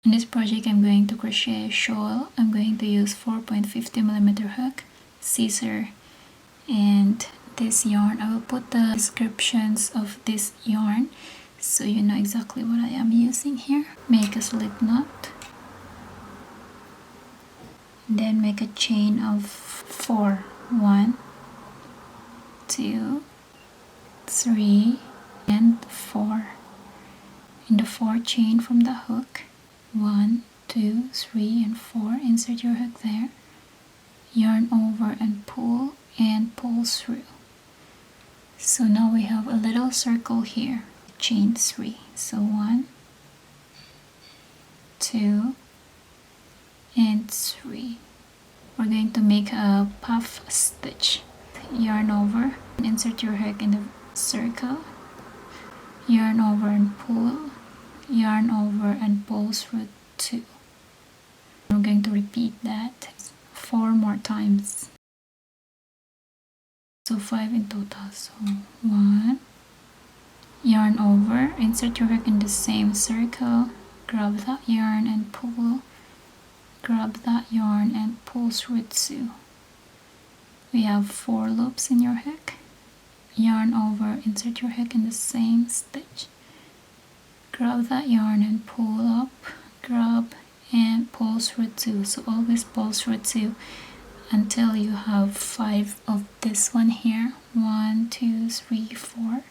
In this project, I'm going to crochet a shawl. I'm going to use 4.50mm hook, scissor, and this yarn. I will put the descriptions of this yarn so you know exactly what I am using here. Make a slip knot, then make a chain of 4. 1, 2, 3, and 4. In the 4th chain from the hook, 1, 2, 3, and 4. Insert your hook there. Yarn over and pull through. So now we have a little circle here. Chain 3. So 1, 2, and 3. We're going to make a puff stitch. Yarn over, insert your hook in the circle. Yarn over and pull. Yarn over and pull through 2. We're going to repeat that 4 more times. So 5 in total. So 1, yarn over, insert your hook in the same circle, grab that yarn and pull, grab that yarn and pull through 2. We have 4 loops in your hook. Yarn over, insert your hook in the same stitch, grab that yarn and pull up, grab and pull through 2. So always pull through 2 until you have 5 of this one here. 1, 2, 3, 4.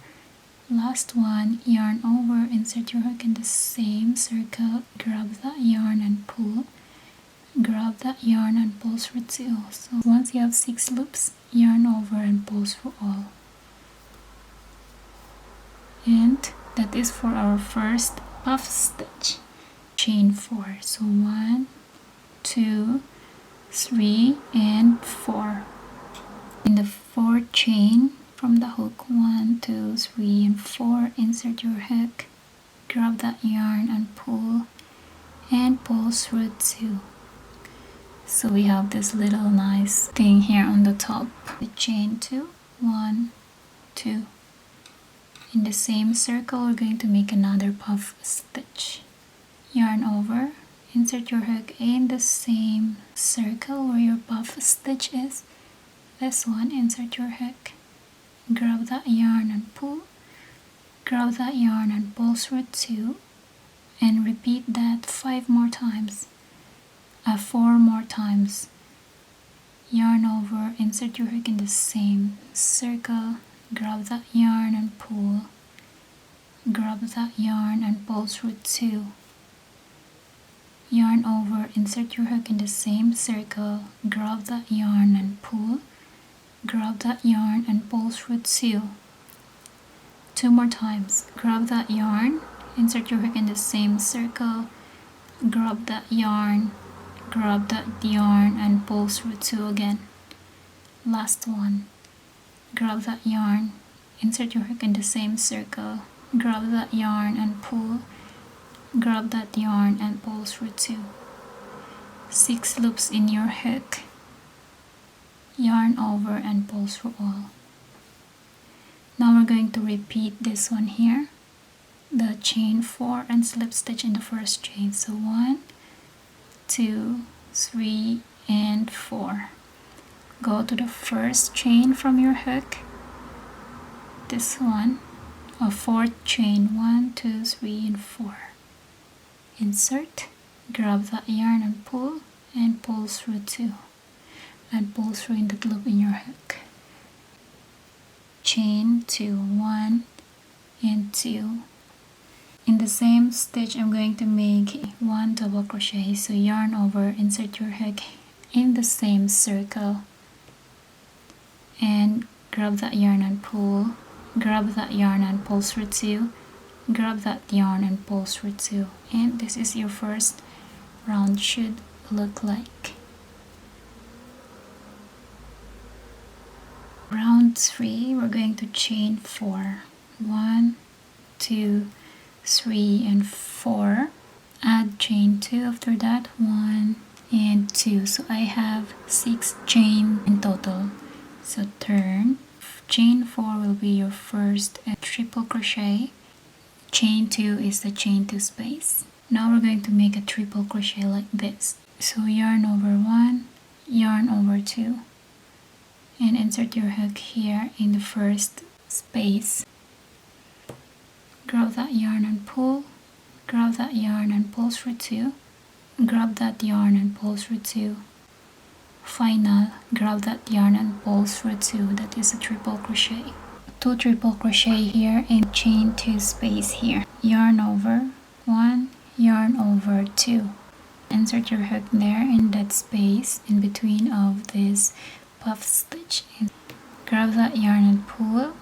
Last one, yarn over, insert your hook in the same circle, grab that yarn and pull, grab that yarn and pull through 2. So once you have 6 loops, yarn over and pull through all. And that is for our first puff stitch. Chain 4. So 1, 2, 3, and 4. In the 4th chain from the hook, 1, 2, 3, and 4, insert your hook, grab that yarn and pull through 2. So we have this little nice thing here on the top. The chain 2, 1, 2. In the same circle, we're going to make another puff stitch. Yarn over, insert your hook in the same circle where your puff stitch is. This one, insert your hook, grab that yarn and pull, grab that yarn and pull through 2, and repeat that 5 more times. 4 more times. Yarn over, insert your hook in the same circle, grab that yarn and pull, grab that yarn and pull through 2. Yarn over, insert your hook in the same circle, grab that yarn and pull, grab that yarn and pull through 2. 2 more times. Grab that yarn, insert your hook in the same circle, grab that yarn and pull through 2 again. Last one. Grab that yarn, insert your hook in the same circle, grab that yarn and pull, grab that yarn and pull through 2. 6 loops in your hook. Yarn over and pull through all. Now we're going to repeat this one here, the chain 4 and slip stitch in the 1st chain. So 1, 2, 3, and 4. Go to the 1st chain from your hook, this one, a 4th chain, 1, 2, 3, and 4. Insert, grab that yarn and pull through 2, and pull through in that loop in your hook. Chain 2, 1 and 2. In the same stitch, I'm going to make 1 double crochet. So yarn over, insert your hook in the same circle, and grab that yarn and pull, grab that yarn and pull through 2, grab that yarn and pull through 2. And this is your first round should look like. Round 3, we're going to chain 4. 1, 2, 3, and 4. Add chain 2 after that, 1 and 2. So I have 6 chain in total. So turn. Chain 4 will be your first triple crochet. Chain 2 is the chain 2 space. Now we're going to make a triple crochet like this. So yarn over 1, yarn over 2, and insert your hook here in the first space. Grab that yarn and pull, grab that yarn and pull through 2, grab that yarn and pull through 2. Final, grab that yarn and pull through 2. That is a triple crochet. 2 triple crochet here and chain 2 space here. Yarn over 1, yarn over 2. Insert your hook there in that space in between of this puff stitch. Grab that yarn and pull,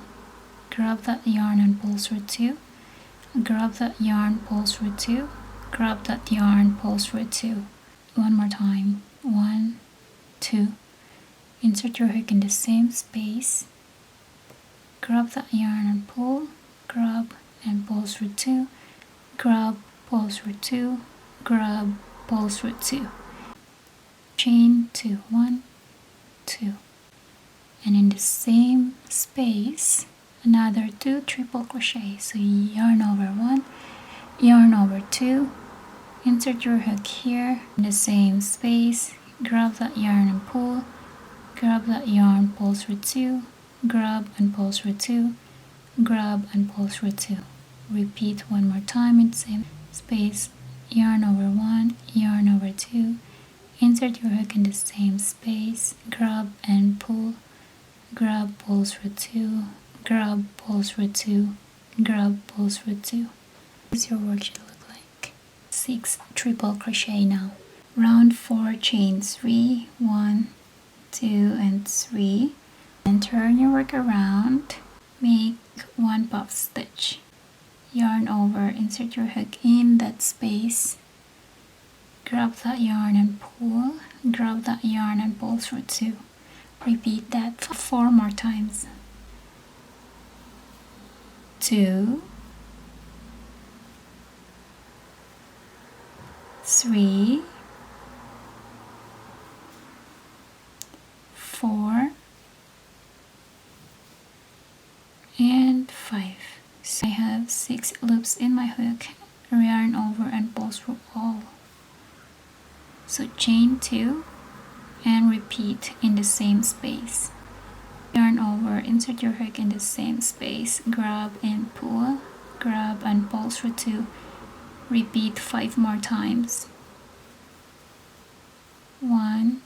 grab that yarn and pull through 2, grab that yarn, pull through 2, grab that yarn, pull through 2. One more time. 1, 2. Insert your hook in the same space, grab that yarn and pull, grab and pull through 2, grab, pull through 2, grab, pull through 2. Chain 2, 1, 2. And in the same space, another 2 triple crochet. So yarn over 1, yarn over 2, insert your hook here in the same space, grab that yarn and pull, grab that yarn, pull through 2, grab and pull through 2, grab and pull through 2. Repeat one more time in the same space, yarn over 1, yarn over 2, insert your hook in the same space, grab and pull, grab, pull through 2, grab, pull through 2, grab, pull through 2. This is your work should look like. 6 triple crochet now. Round 4 chain 3, 1, 2 and 3, and turn your work around. Make 1 puff stitch. Yarn over, insert your hook in that space, grab that yarn and pull, grab that yarn and pull through 2. Repeat that 4 more times. 2, 3, 4, and 5. So I have 6 loops in my hook, yarn over and pull through all. So chain 2 and repeat in the same space. Yarn over, insert your hook in the same space, grab and pull, grab and pull through 2. Repeat 5 more times. 1,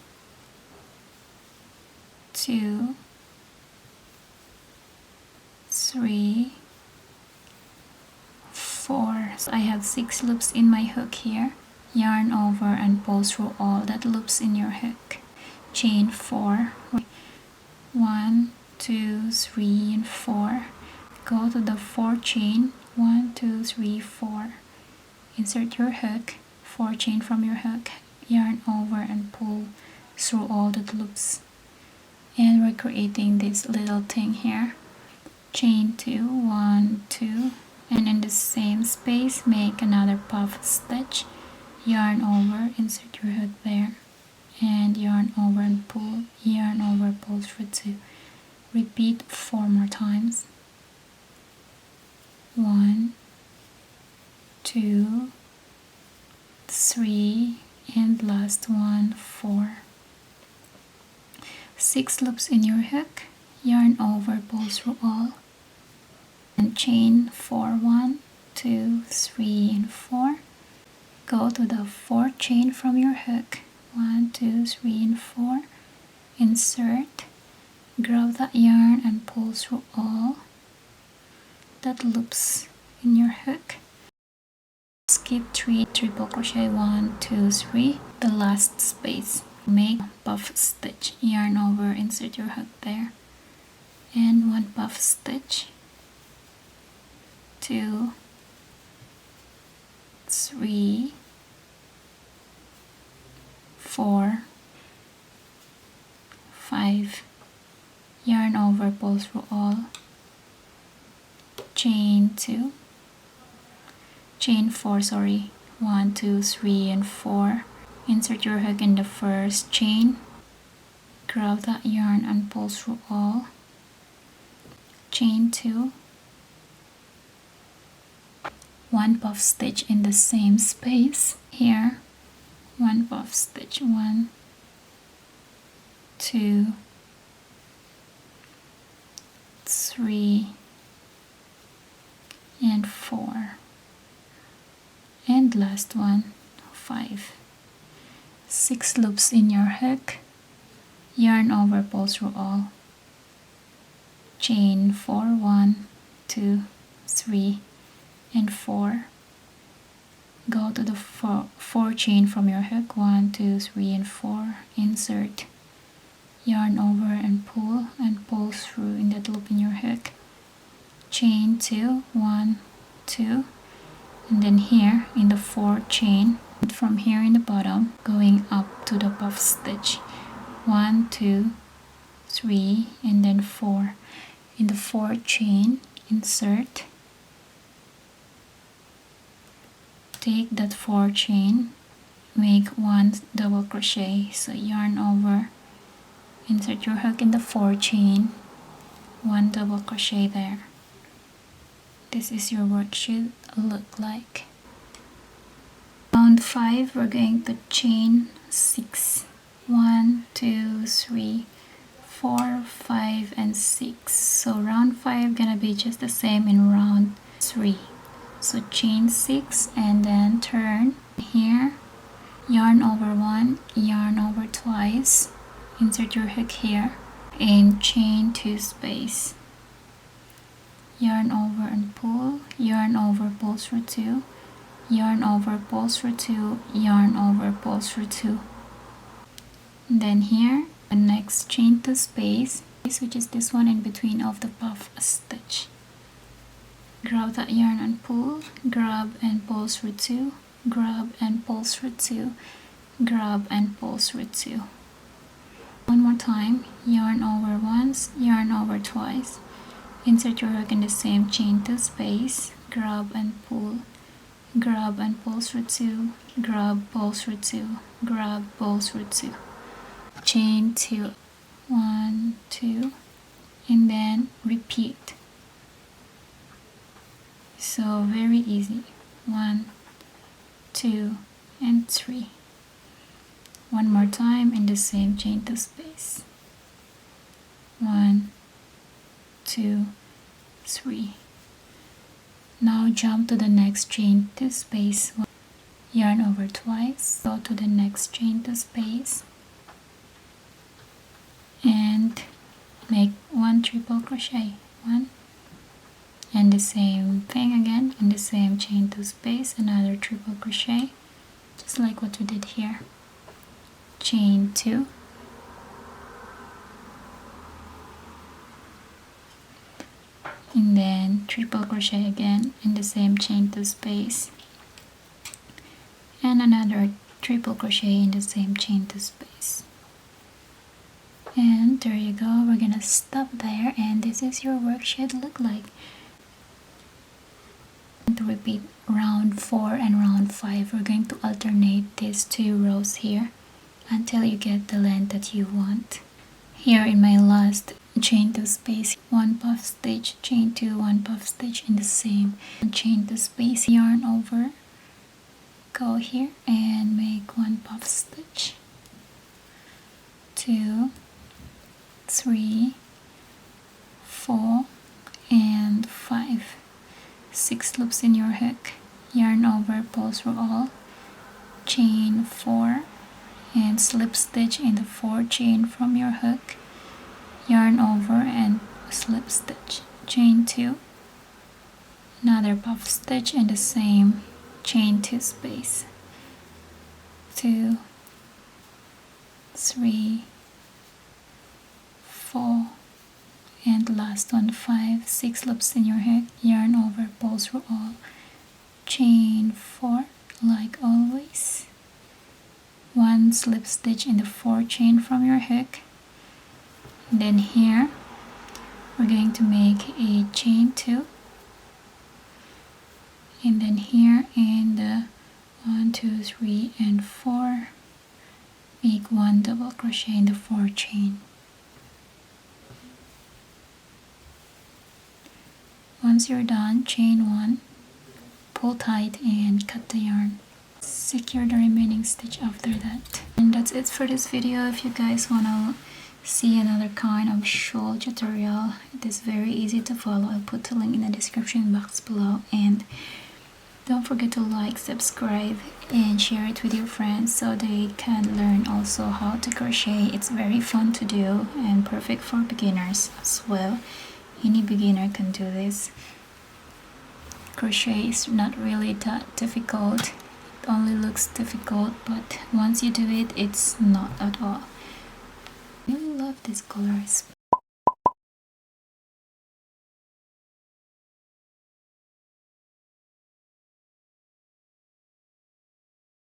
2, 3, 4. So I have 6 loops in my hook here. Yarn over and pull through all that loops in your hook. Chain 4. 1, 2, 3, and 4. Go to the 4 chain. 1, 2, 3, 4. Insert your hook. 4 chain from your hook. Yarn over and pull through all the loops. And we're creating this little thing here. Chain 2, 1, 2, and in the same space make another puff stitch. Yarn over, insert your hook there, and yarn over and pull, yarn over, pull through 2. Repeat 4 more times. 1, 2, 3, and last one, 4. 6 loops in your hook, yarn over, pull through all, and chain 4, 1, 2, 3, and 4. Go to the 4th chain from your hook. 1, 2, 3, and 4. Insert, grab that yarn and pull through all that loops in your hook. Skip 3 triple crochet, 1, 2, 3, the last space. Make puff stitch, yarn over, insert your hook there, and 1 puff stitch, 2, 3, 4, 5, yarn over, pull through all, chain 2, chain 4, 1, 2, 3, and 4. Insert your hook in the 1st chain, grab that yarn and pull through all, chain 2, one puff stitch in the same space. Here, one puff stitch, 1, 2, 3, and 4, and last one, 5. 6 loops in your hook, yarn over, pull through all, chain 4, 1, 2, 3, and 4. Go to the 4 chain from your hook, 1, 2, 3, and 4, insert, yarn over and pull through in that loop in your hook, chain 2, 1, 2, and then here in the 4th chain, from here in the bottom going up to the puff stitch, 1, 2, 3, and then 4. In the 4th chain, insert, take that 4 chain, make 1 double crochet, so yarn over, insert your hook in the 4 chain, 1 double crochet there. This is your worksheet look like. Round 5, we're going to chain 6, 1, 2, 3, 4, 5, and 6. So round 5 gonna be just the same in round 3. So chain 6 and then turn here, yarn over 1, yarn over twice, insert your hook here, and chain 2 space, yarn over and pull, yarn over, pull through 2, yarn over, pull through 2, yarn over, pull through 2. And then here, the next chain 2 space, which is this one in between of the puff stitch. Grab that yarn and pull, grab and pull through 2, grab and pull through 2, grab and pull through 2. One more time, yarn over once, yarn over twice, insert your hook in the same chain 2 space, grab and pull through 2, grab, pull through 2, grab, pull through 2, chain 2, 1, 2, and then repeat. So very easy, 1, 2, and 3. One more time in the same chain 2 space, 1, 2, 3. Now jump to the next chain 2 space, yarn over twice, go to the next chain 2 space, and make 1 triple crochet, 1, and the same thing again in the same chain 2 space, another triple crochet, just like what we did here, chain 2, and then triple crochet again in the same chain 2 space, and another triple crochet in the same chain 2 space. And there you go, we're gonna stop there, and this is your worksheet look like. To repeat round 4 and round 5, we're going to alternate these 2 rows here until you get the length that you want. Here in my last chain 2 space, 1 puff stitch, chain 2, 1 puff stitch in the same chain 2 space, yarn over, go here and make 1 puff stitch, 2, 3, 4, and 5. 6 loops in your hook, yarn over, pull through all, chain 4, and slip stitch in the 4th chain from your hook, yarn over and slip stitch, chain 2, another puff stitch in the same chain 2 space, 2, 3, 4, and last one, 5, 6 loops in your hook, yarn over, pull through all, chain 4 like always, 1 slip stitch in the 4th chain from your hook. Then here we're going to make a chain 2, and then here in the 1, 2, 3, and 4, make 1 double crochet in the 4th chain. Once you're done, chain 1, pull tight and cut the yarn. Secure the remaining stitch after that. And that's it for this video. If you guys want to see another kind of shawl tutorial, it is very easy to follow. I'll put the link in the description box below, and don't forget to like, subscribe, and share it with your friends so they can learn also how to crochet. It's very fun to do and perfect for beginners as well. Any beginner can do this. Crochet is not really that difficult. It only looks difficult, but once you do it, it's not at all. I really love these colors.